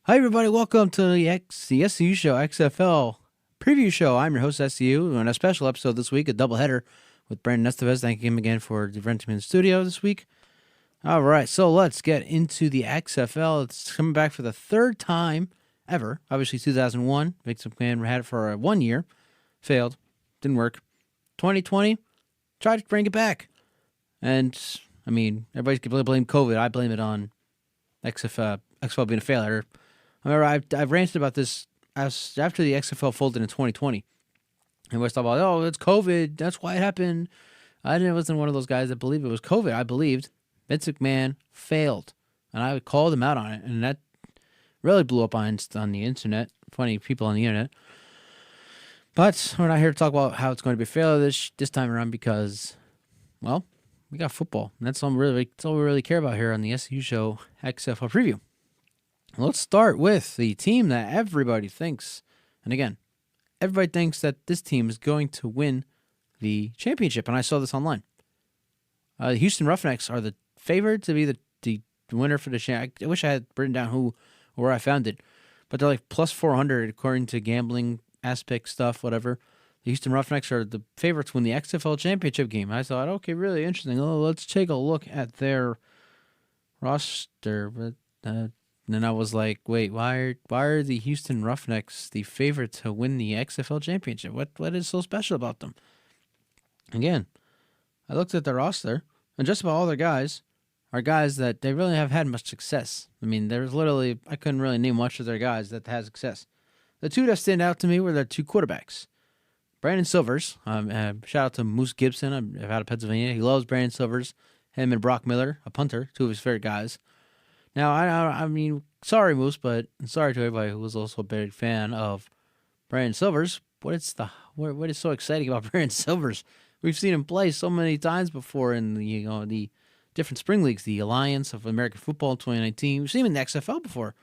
Hi, everybody. Welcome to the SCU show, XFL preview show. I'm your host, SCU, and a special episode this week, a doubleheader with Brandon Estevez. Thank him again for renting me in the studio this week. All right, so let's get into the XFL. It's coming back for the third time ever. Obviously, 2001. Vince McMahon had it for 1 year. Failed. Didn't work. 2020, tried to bring it back. And, I mean, everybody can blame COVID. I blame it on XFL being a failure. I remember I've ranted about this after the XFL folded in 2020. And we talking about, oh, it's COVID. That's why it happened. I wasn't one of those guys that believed it was COVID. I believed Vince McMahon failed. And I called him out on it. And that really blew up on the internet. Funny people on the internet. But we're not here to talk about how it's going to be a failure this time around because, well, we got football. And that's all we really care about here on the SCU show XFL preview. Let's start with the team that everybody thinks, and again, everybody thinks that this team is going to win the championship, and I saw this online. The Houston Roughnecks are the favorite to be the winner for the championship. I wish I had written down who or where I found it, but they're like plus 400 according to gambling aspect stuff, whatever. The Houston Roughnecks are the favorites to win the XFL championship game. I thought, okay, really interesting. Oh, let's take a look at their roster, but and then I was like, wait, why are the Houston Roughnecks the favorite to win the XFL championship? What is so special about them? Again, I looked at their roster, and just about all their guys are guys that they really have had much success. I mean, I couldn't really name much of their guys that had success. The two that stand out to me were their two quarterbacks. Brandon Silvers, shout out to Moose Gibson, I'm out of Pennsylvania. He loves Brandon Silvers. Him and Brock Miller, a punter, two of his favorite guys. Now, I mean, sorry, Moose, but sorry to everybody who was also a big fan of Brandon Silvers. What is so exciting about Brandon Silvers? We've seen him play so many times before in the different spring leagues, the Alliance of American Football 2019. We've seen him in the XFL before.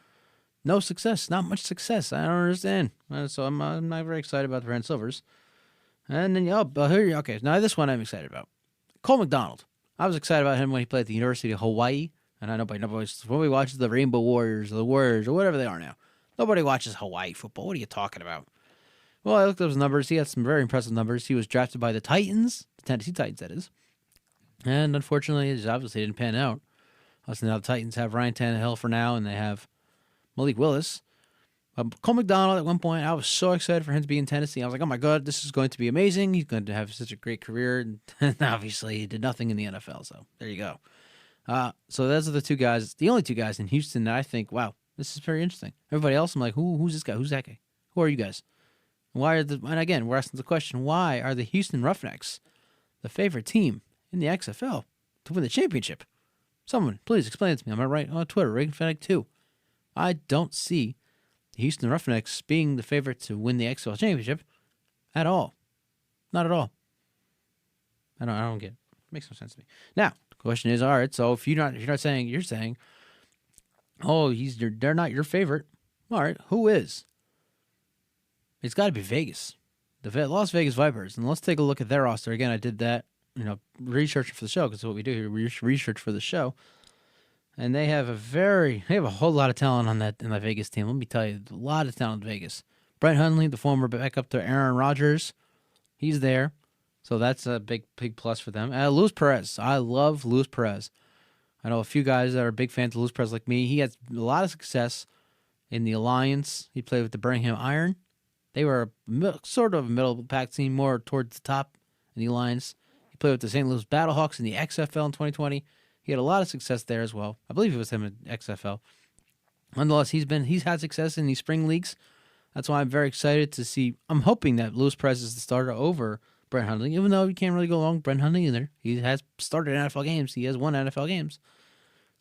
No success, not much success. I don't understand. So I'm not very excited about Brandon Silvers. And then okay, now this one I'm excited about. Cole McDonald. I was excited about him when he played at the University of Hawaii. And I know nobody watches the Rainbow Warriors, or whatever they are now. Nobody watches Hawaii football. What are you talking about? Well, I looked up his numbers. He had some very impressive numbers. He was drafted by the Titans, the Tennessee Titans, that is. And unfortunately, it obviously didn't pan out. Also, now the Titans have Ryan Tannehill for now, and they have Malik Willis. Cole McDonald, at one point, I was so excited for him to be in Tennessee. I was like, oh my God, this is going to be amazing. He's going to have such a great career. And obviously, he did nothing in the NFL, so there you go. So those are the two guys, the only two guys in Houston that I think, wow, this is very interesting. Everybody else, I'm like, who's this guy? Who's that guy? Who are you guys? And again, we're asking the question, why are the Houston Roughnecks the favorite team in the XFL to win the championship? Someone, please explain it to me. Am I right on Twitter, ReaganFanatic2? I don't see the Houston Roughnecks being the favorite to win the XFL championship at all. Not at all. I don't get it. It makes no sense to me. Now, question is, all right, so if you're not saying, you're saying, oh, they're not your favorite. All right, who is? It's got to be Vegas, the Las Vegas Vipers, and let's take a look at their roster again. I did that, researching for the show because that's what we do here. We research for the show, and they have a whole lot of talent in that Vegas team. Let me tell you, a lot of talent in Vegas. Brett Hundley, the former backup to Aaron Rodgers, he's there. So that's a big plus for them. Luis Perez. I love Luis Perez. I know a few guys that are big fans of Luis Perez like me. He had a lot of success in the Alliance. He played with the Birmingham Iron. They were sort of a middle-pack team, more towards the top in the Alliance. He played with the St. Louis Battlehawks in the XFL in 2020. He had a lot of success there as well. I believe it was him in XFL. Nonetheless, he's had success in these spring leagues. That's why I'm very excited to see. I'm hoping that Luis Perez is the starter over Brett Hundley, even though you can't really go wrong with Brett Hundley either. He has started NFL games. He has won NFL games.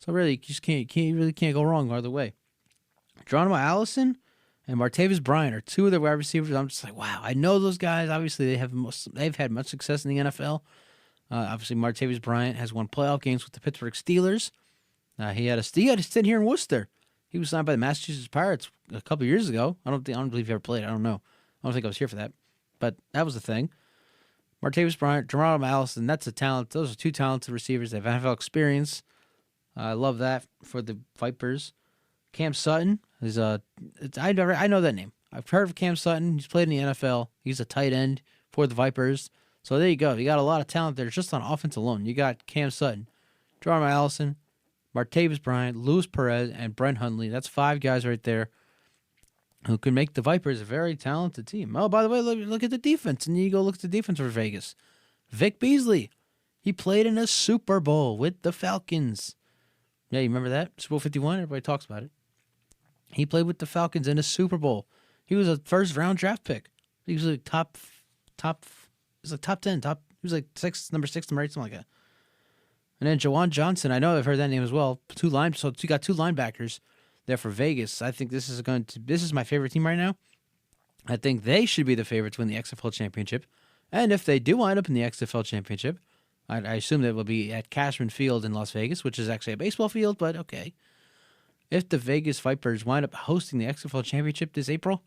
So really, you just can't go wrong either way. Geronimo Allison and Martavis Bryant are two of the wide receivers. I'm just like, wow, I know those guys. Obviously, they've had much success in the NFL. Obviously, Martavis Bryant has won playoff games with the Pittsburgh Steelers. He had a stint here in Worcester. He was signed by the Massachusetts Pirates a couple years ago. I don't believe he ever played. I don't know. I don't think I was here for that. But that was the thing. Martavis Bryant, Geronimo Allison, that's a talent. Those are two talented receivers. They have NFL experience. I love that for the Vipers. Cam Sutton is I know that name. I've heard of Cam Sutton. He's played in the NFL. He's a tight end for the Vipers. So there you go. You got a lot of talent there just on offense alone. You got Cam Sutton, Jarman Allison, Martavis Bryant, Luis Perez, and Brent Hundley. That's 5 guys right there who can make the Vipers a very talented team. Oh, by the way, look at the defense. And you go look at the defense for Vegas. Vic Beasley. He played in a Super Bowl with the Falcons. Yeah, you remember that? Super Bowl 51? Everybody talks about it. He played with the Falcons in a Super Bowl. He was a first-round draft pick. He was like top. He was like top 10. He was like number 6, number 8, something like that. And then Jawan Johnson, I know I've heard that name as well. So you got 2 linebackers there for Vegas. I think this is my favorite team right now. I think they should be the favorites to win the XFL championship. And if they do wind up in the XFL championship, I assume that will be at Cashman Field in Las Vegas, which is actually a baseball field, but okay. If the Vegas Vipers wind up hosting the XFL championship this April,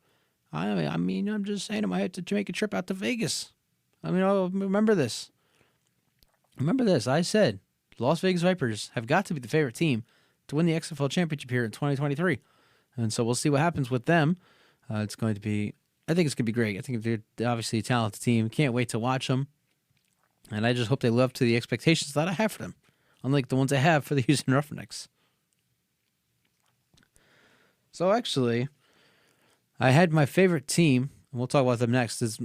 I'm just saying I might have to make a trip out to Vegas. Remember this. I said Las Vegas Vipers have got to be the favorite team to win the XFL championship here in 2023. And so we'll see what happens with them. I think it's going to be great. I think they're obviously a talented team. Can't wait to watch them. And I just hope they live up to the expectations that I have for them, unlike the ones I have for the Houston Roughnecks. So actually, I had my favorite team, and we'll talk about them next.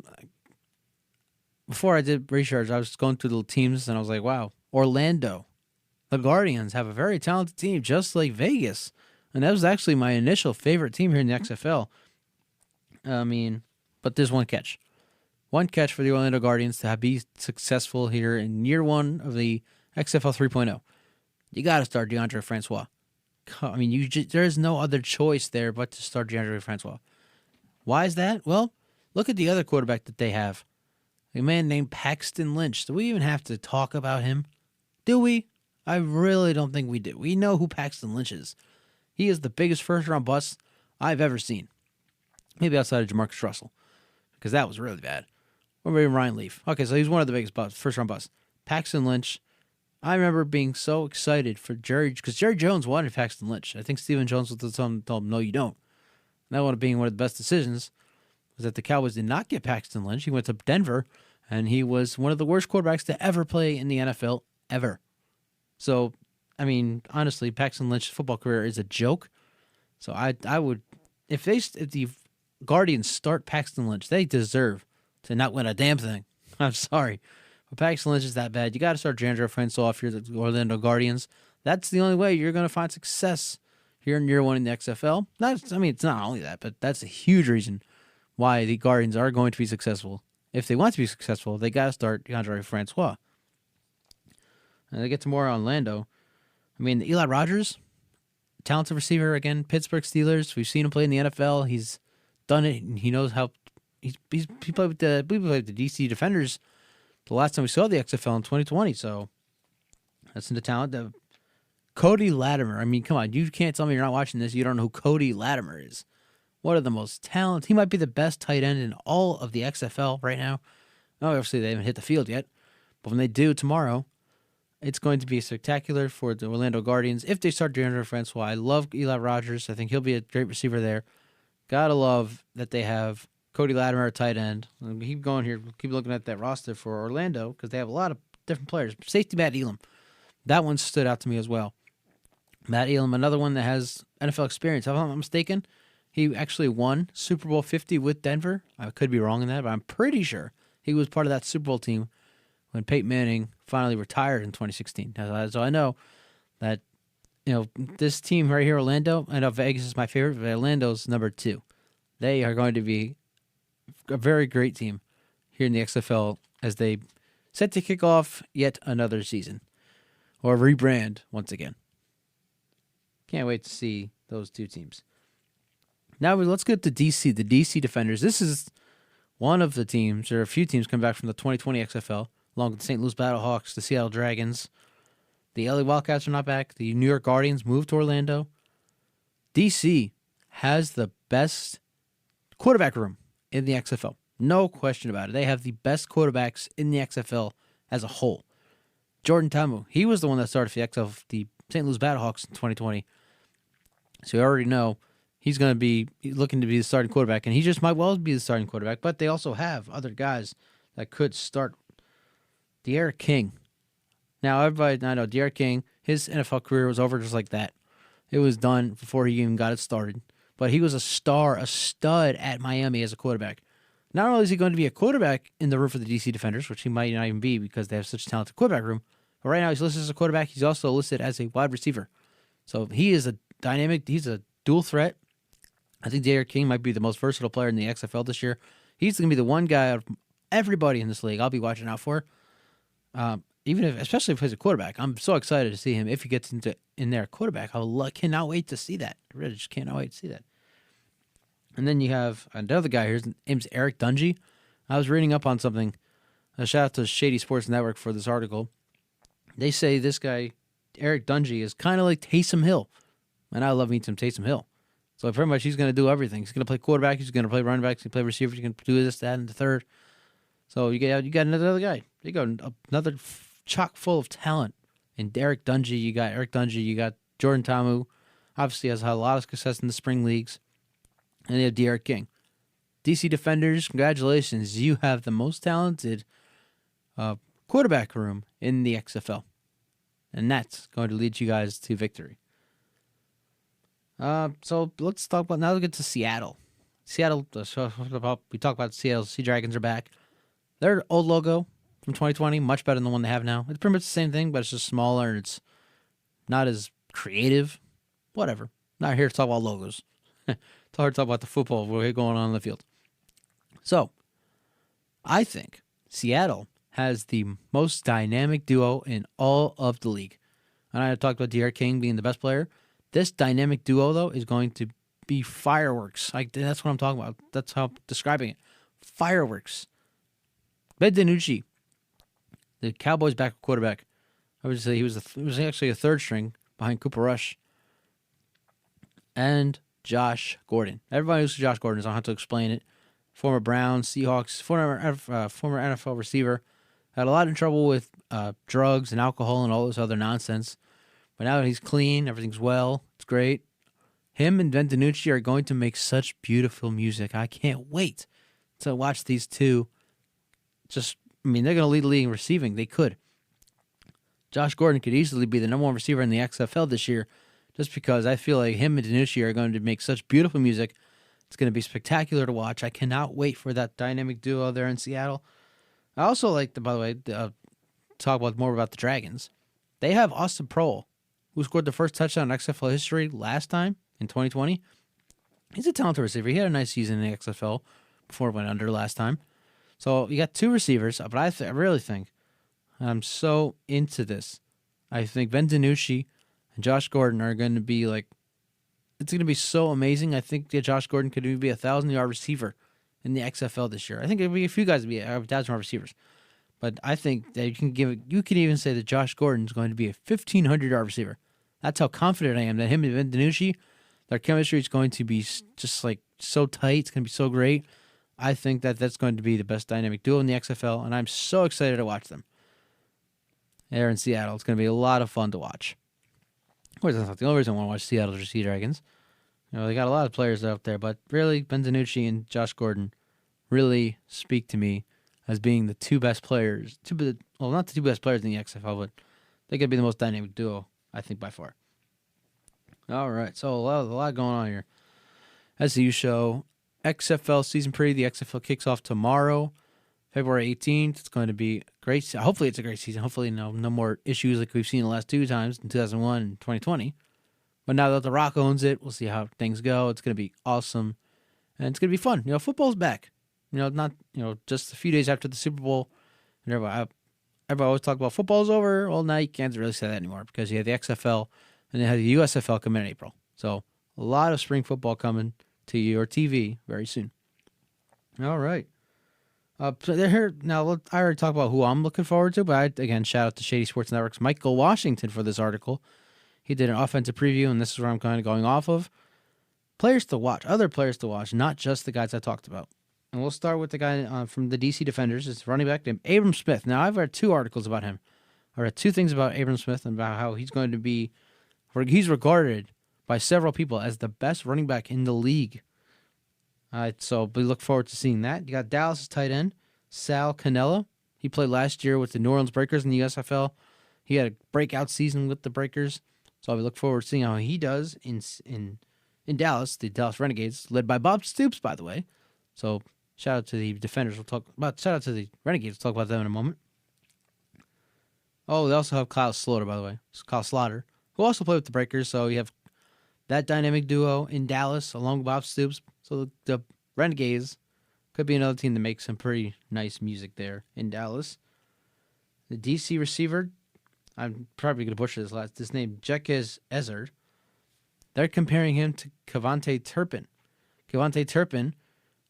Before I did research, I was going through the teams, and I was like, wow, Orlando. The Guardians have a very talented team, just like Vegas. And that was actually my initial favorite team here in the XFL. But there's one catch. One catch for the Orlando Guardians to be successful here in year 1 of the XFL 3.0. You got to start DeAndre Francois. There's no other choice there but to start DeAndre Francois. Why is that? Well, look at the other quarterback that they have. A man named Paxton Lynch. Do we even have to talk about him? Do we? I really don't think we do. We know who Paxton Lynch is. He is the biggest first-round bust I've ever seen. Maybe outside of Jamarcus Russell, because that was really bad. Or maybe Ryan Leaf. Okay, so he's one of the biggest first-round busts. Paxton Lynch. I remember being so excited for Jerry, because Jerry Jones wanted Paxton Lynch. I think Stephen Jones told him, no, you don't. And that wound up being one of the best decisions, was that the Cowboys did not get Paxton Lynch. He went to Denver, and he was one of the worst quarterbacks to ever play in the NFL, ever. So, honestly, Paxton Lynch's football career is a joke. So I would, if the Guardians start Paxton Lynch, they deserve to not win a damn thing. I'm sorry. But Paxton Lynch is that bad. You got to start DeAndre Francois if you're the Orlando Guardians. That's the only way you're going to find success here in year 1 in the XFL. It's not only that, but that's a huge reason why the Guardians are going to be successful. If they want to be successful, they got to start DeAndre Francois. And to get to more on Orlando, Eli Rogers, talented receiver, again, Pittsburgh Steelers. We've seen him play in the NFL. He's done it, and he knows how. He played with the DC Defenders the last time we saw the XFL in 2020. So that's the talent. Cody Latimer. Come on, you can't tell me you're not watching this. You don't know who Cody Latimer is. One of the most talented. He might be the best tight end in all of the XFL right now. Obviously, they haven't hit the field yet, but when they do tomorrow, it's going to be spectacular for the Orlando Guardians. If they start DeAndre Francois, I love Eli Rogers. I think he'll be a great receiver there. Gotta love that they have Cody Latimer at tight end. Keep going here. Keep looking at that roster for Orlando because they have a lot of different players. Safety Matt Elam. That one stood out to me as well. Matt Elam, another one that has NFL experience. If I'm not mistaken, he actually won Super Bowl 50 with Denver. I could be wrong in that, but I'm pretty sure he was part of that Super Bowl team when Peyton Manning finally retired in 2016. So I know that, this team right here, Orlando, I know Vegas is my favorite, but Orlando's number 2. They are going to be a very great team here in the XFL as they set to kick off yet another season or rebrand once again. Can't wait to see those 2 teams. Now let's get to DC, the DC Defenders. This is one of the teams, or a few teams come back from the 2020 XFL, along with the St. Louis Battlehawks, the Seattle Dragons. The LA Wildcats are not back. The New York Guardians moved to Orlando. DC has the best quarterback room in the XFL. No question about it. They have the best quarterbacks in the XFL as a whole. Jordan Tamu, he was the one that started the St. Louis Battlehawks in 2020. So you already know he's going to be looking to be the starting quarterback, and he just might well be the starting quarterback. But they also have other guys that could start. De'Aaron King. Now, everybody, I know De'Aaron King, his NFL career was over just like that. It was done before he even got it started. But he was a stud at Miami as a quarterback. Not only is he going to be a quarterback in the room for the DC Defenders, which he might not even be because they have such a talented quarterback room, but right now he's listed as a quarterback. He's also listed as a wide receiver. So he is a he's a dual threat. I think De'Aaron King might be the most versatile player in the XFL this year. He's going to be the one guy out of everybody in this league I'll be watching out for. Especially if he's a quarterback. I'm so excited to see him if he gets in there quarterback. Cannot wait to see that. I really just cannot wait to see that. And then you have another guy here. His name's Eric Dungy. I was reading up on something. A shout out to Shady Sports Network for this article. They say this guy, Eric Dungy, is kind of like Taysom Hill. And I love me some Taysom Hill. So pretty much he's going to do everything. He's going to play quarterback. He's going to play running back. He's going to play receiver. He's going to do this, that, and the third. So you got another guy. You got another chock full of talent. In Eric Dungy, you got Eric Dungy. You got Jordan Ta'amu. Obviously has had a lot of success in the spring leagues. And you have De'Aaron King. DC Defenders, congratulations. You have the most talented quarterback room in the XFL. And that's going to lead you guys to victory. So let's talk about, now let's get to Seattle. We talk about Seattle. Sea Dragons are back. Their old logo from 2020, much better than the one they have now. It's pretty much the same thing, but it's just smaller and it's not as creative. Whatever. Not here to talk about logos. It's hard to talk about the football going on in the field. So, I think Seattle has the most dynamic duo in all of the league. And I talked about De'Aaron King being the best player. This dynamic duo, though, is going to be fireworks. That's what I'm talking about. That's how I'm describing it. Fireworks. Ben DiNucci, the Cowboys' backup quarterback. I would say he was actually a third string behind Cooper Rush. And Josh Gordon. Everybody knows who Josh Gordon is. I don't have to explain it. Former Browns, Seahawks, former NFL receiver. Had a lot of trouble with drugs and alcohol and all this other nonsense. But now that he's clean, everything's well. It's great. Him and Ben DiNucci are going to make such beautiful music. I can't wait to watch these two. They're going to lead the league in receiving. They could. Josh Gordon could easily be the number one receiver in the XFL this year just because I feel like him and DiNucci are going to make such beautiful music. It's going to be spectacular to watch. I cannot wait for that dynamic duo there in Seattle. I also like to, by the way, talk more about the Dragons. They have Austin Proehl, who scored the first touchdown in XFL history last time in 2020. He's a talented receiver. He had a nice season in the XFL before it went under last time. So you got two receivers, but I really think, I'm so into this. I think Ben DiNucci and Josh Gordon are going to be it's going to be so amazing. I think that Josh Gordon could even be a 1,000-yard receiver in the XFL this year. I think there'll be a few guys to be 1,000-yard receivers. But I think that you can even say that Josh Gordon is going to be a 1,500-yard receiver. That's how confident I am that him and Ben DiNucci, their chemistry is going to be just so tight. It's going to be so great. I think that that's going to be the best dynamic duo in the XFL, and I'm so excited to watch them. There in Seattle, it's going to be a lot of fun to watch. Of course, that's not the only reason I want to watch Seattle or Sea Dragons. They got a lot of players out there, but really, Ben DiNucci and Josh Gordon really speak to me as being the two best players. Not the two best players in the XFL, but they could be the most dynamic duo, I think, by far. All right, so a lot going on here. SCU show, XFL season preview. The XFL kicks off tomorrow, February 18th. It's going to be great. Hopefully, it's a great season. Hopefully, no more issues like we've seen the last two times in 2001 and 2020. But now that The Rock owns it, we'll see how things go. It's going to be awesome, and it's going to be fun. Football's back. Not just a few days after the Super Bowl. And everybody always talk about football's over. Well, now you can't really say that anymore because you have the XFL and you have the USFL coming in April. So a lot of spring football coming to your TV very soon. All right. So they're here now. I already talked about who I'm looking forward to, but again, shout out to Shady Sports Network's Michael Washington for this article. He did an offensive preview, and this is where I'm kind of going off of. Players to watch, other players to watch, not just the guys I talked about. And we'll start with the guy from the DC Defenders. It's running back named Abram Smith. Now, I've read two articles about him. I read two things about Abram Smith and about how he's going to be, he's regarded by several people as the best running back in the league. So we look forward to seeing that. You got Dallas' tight end, Sal Cannella. He played last year with the New Orleans Breakers in the USFL. He had a breakout season with the Breakers. So we look forward to seeing how he does in Dallas, the Dallas Renegades, led by Bob Stoops, by the way. So shout out to the defenders. Shout out to the Renegades. We'll talk about them in a moment. Oh, they also have Kyle Slaughter, by the way. It's Kyle Slaughter, who also played with the Breakers. So you have that dynamic duo in Dallas along with Bob Stoops. So the Renegades could be another team to make some pretty nice music there in Dallas. The DC receiver, I'm probably going to butcher this name, Jekez Ezzard. They're comparing him to Kevontae Turpin. Kevontae Turpin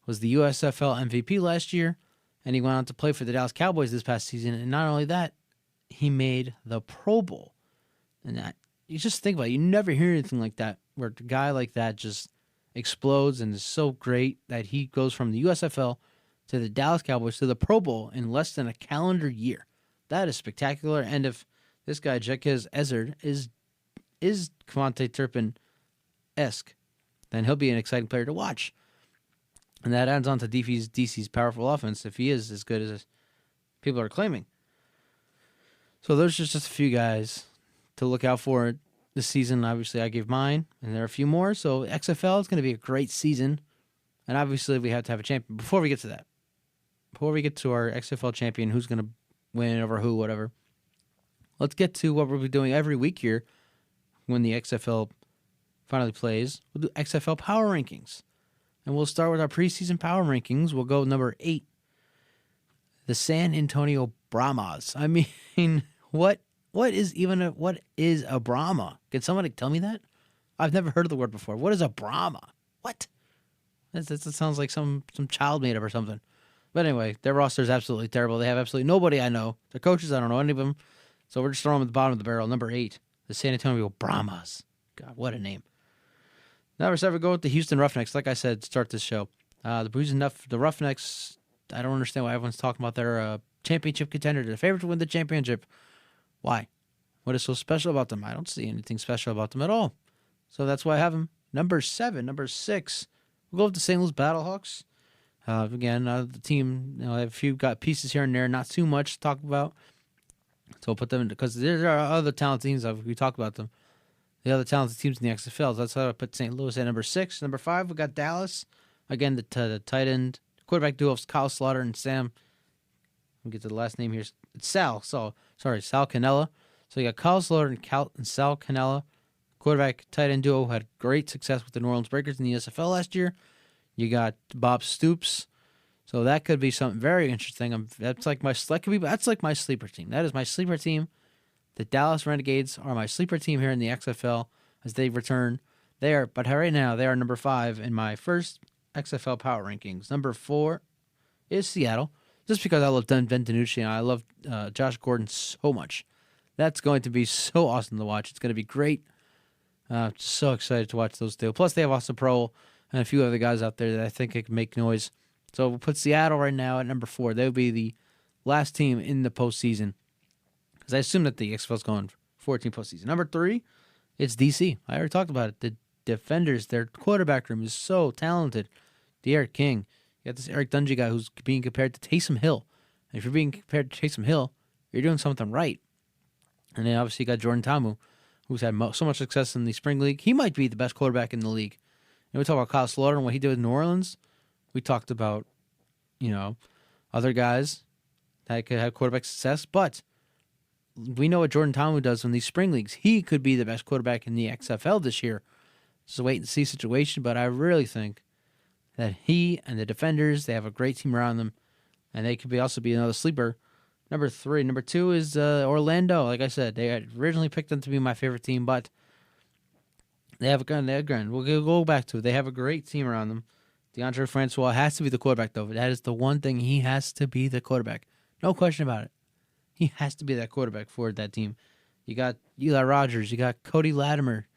was the USFL MVP last year, and he went on to play for the Dallas Cowboys this past season. And not only that, he made the Pro Bowl. And that, you just think about it. You never hear anything like that, where a guy like that just explodes and is so great that he goes from the USFL to the Dallas Cowboys to the Pro Bowl in less than a calendar year. That is spectacular. And if this guy, Jekez Ezzard, is Kevontae Turpin-esque, then he'll be an exciting player to watch. And that adds on to DC's powerful offense if he is as good as people are claiming. So there's just a few guys to look out for this season. Obviously, I gave mine, and there are a few more. So XFL is going to be a great season. And obviously, we have to have a champion. Before we get to that, before we get to our XFL champion, who's going to win over who, whatever, let's get to what we'll be doing every week here when the XFL finally plays. We'll do XFL Power Rankings. And we'll start with our preseason Power Rankings. We'll go number 8, the San Antonio Brahmas. I mean, what is a Brahma? Can somebody tell me that? I've never heard of the word before. What is a Brahma? What? That sounds like some child made up or something. But anyway, their roster is absolutely terrible. They have absolutely nobody I know. Their coaches, I don't know any of them. So we're just throwing them at the bottom of the barrel. Number 8, the San Antonio Brahmas. God, what a name. Number 7, go with the Houston Roughnecks. Like I said, to start this show. The Roughnecks, I don't understand why everyone's talking about their championship contender. They're the favorite to win the championship. Why? What is so special about them? I don't see anything special about them at all. So that's why I have them. Number 7, number 6, we'll go with the St. Louis Battlehawks. The team, they have a few got pieces here and there, not too much to talk about. So we'll put them in, because there are other talented teams, we talked about them. The other talented teams in the XFL. That's how I put St. Louis at number 6. Number 5, we got Dallas. Again, the tight end, quarterback duo of Kyle Slaughter and Sam. Let me get to the last name here. It's Sal. Sal Cannella. So you got Kyle Slaughter and Sal Cannella. Quarterback tight end duo had great success with the New Orleans Breakers in the USFL last year. You got Bob Stoops. So that could be something very interesting. That's like my sleeper team. That is my sleeper team. The Dallas Renegades are my sleeper team here in the XFL as they return. But right now they are number 5 in my first XFL power rankings. Number 4 is Seattle, just because I love Ben DiNucci and I love Josh Gordon so much. That's going to be so awesome to watch. It's going to be great. So excited to watch those two. Plus they have Austin Prohl and a few other guys out there that I think can make noise. So we'll put Seattle right now at number 4. They would be the last team in the postseason, because I assume that the XFL is going 14 postseason. Number 3, it's DC. I already talked about it. The Defenders, their quarterback room is so talented. De'Aaron King. You got this Eric Dungy guy who's being compared to Taysom Hill. And if you're being compared to Taysom Hill, you're doing something right. And then obviously you got Jordan Ta'amu, who's had so much success in the spring league. He might be the best quarterback in the league. And we talk about Kyle Slaughter and what he did with New Orleans. We talked about, other guys that could have quarterback success, but we know what Jordan Ta'amu does in these spring leagues. He could be the best quarterback in the XFL this year. It's a wait-and-see situation, but I really think that he and the Defenders, they have a great team around them, and they could also be another sleeper. Number 3. Number 2 is Orlando. Like I said, they had originally picked them to be my favorite team, but they have a gun. We'll go back to it. They have a great team around them. DeAndre Francois has to be the quarterback, though. That is the one thing. He has to be the quarterback. No question about it. He has to be that quarterback for that team. You got Eli Rogers. You got Cody Latimer.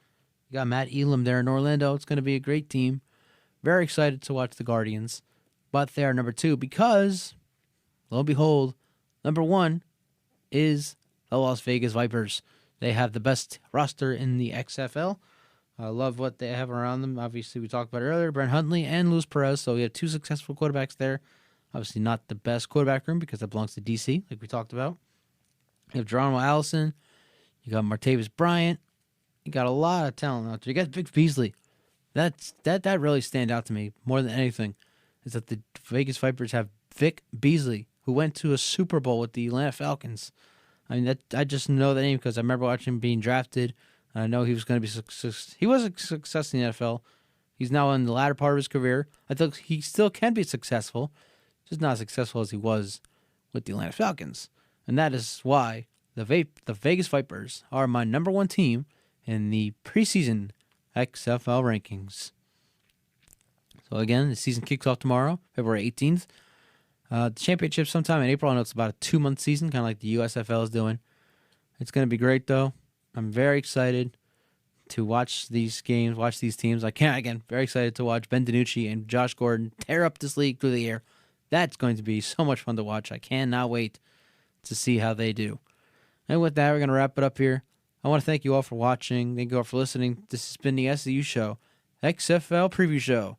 You got Matt Elam there in Orlando. It's going to be a great team. Very excited to watch the Guardians. But they are number 2 because, lo and behold, number 1 is the Las Vegas Vipers. They have the best roster in the XFL. I love what they have around them. Obviously, we talked about it earlier, Brent Hundley and Luis Perez. So we have two successful quarterbacks there. Obviously, not the best quarterback room because that belongs to DC, like we talked about. You have Geronimo Allison. You got Martavis Bryant. You got a lot of talent out there. You got Vic Beasley. That really stand out to me more than anything. Is that the Vegas Vipers have Vic Beasley, who went to a Super Bowl with the Atlanta Falcons. I mean, I just know that name because I remember watching him being drafted. I know he was going to be success. He was a success in the NFL. He's now in the latter part of his career. I think he still can be successful, just not as successful as he was with the Atlanta Falcons. And that is why the Vegas Vipers are my number one team in the preseason XFL rankings. So again, the season kicks off tomorrow, February 18th. The championship sometime in April. I know it's about a 2-month season, kind of like the USFL is doing. It's going to be great, though. I'm very excited to watch these games, watch these teams. Very excited to watch Ben DiNucci and Josh Gordon tear up this league through the air. That's going to be so much fun to watch. I cannot wait to see how they do. And with that, we're going to wrap it up here. I want to thank you all for watching. Thank you all for listening. This has been the SCU Show, XFL Preview Show.